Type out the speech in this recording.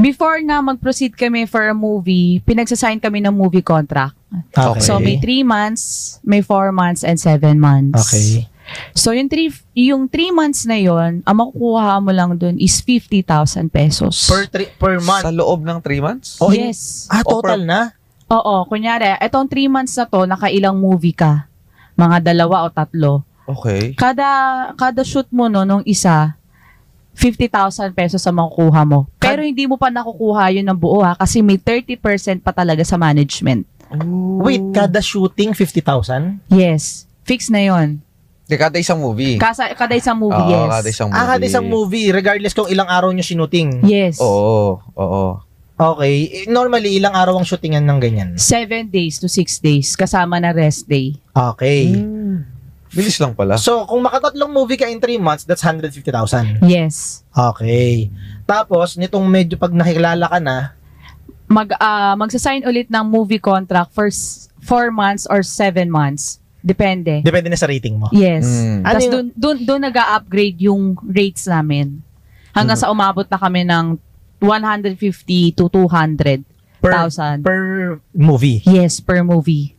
Before na mag-proceed kami for a movie, pinagsasign kami ng movie contract. Okay. So, may 3 months, may 4 months, and 7 months. Okay. So, yung 3 months na yon, ang makukuha mo lang dun is 50,000 pesos. Per month? Sa loob ng 3 months? Oh, yes. Total na? Oo, kunyari, etong 3 months na to, nakailang movie ka. Mga 2 o 3. Okay. Kada shoot mo no, nung isa, 50,000 pesos ang makukuha mo. Pero hindi mo pa nakukuha yun ng buo kasi may 30% pa talaga sa management. Wait, kada shooting 50,000? Yes. Fix na yon. Kada isang movie. Kada isang movie, Oo, yes. kada isang movie. Kada isang movie, regardless kung ilang araw nyo shooting? Yes. Oo. Okay. Normally, ilang araw ang shootingan ng ganyan? 7 days to 6 days, kasama na rest day. Okay. Bilis lang pala. So, kung makatatlong movie ka in 3 months, that's 150,000. Yes. Okay. Tapos, nitong medyo pag nakilala ka na, magsasign ulit ng movie contract for 4 months or 7 months. Depende. depende na sa rating mo. Yes. Ano Tapos doon nag-upgrade yung rates namin. Hanggang sa umabot na kami ng 150 to 200,000. Per movie. Yes, per movie.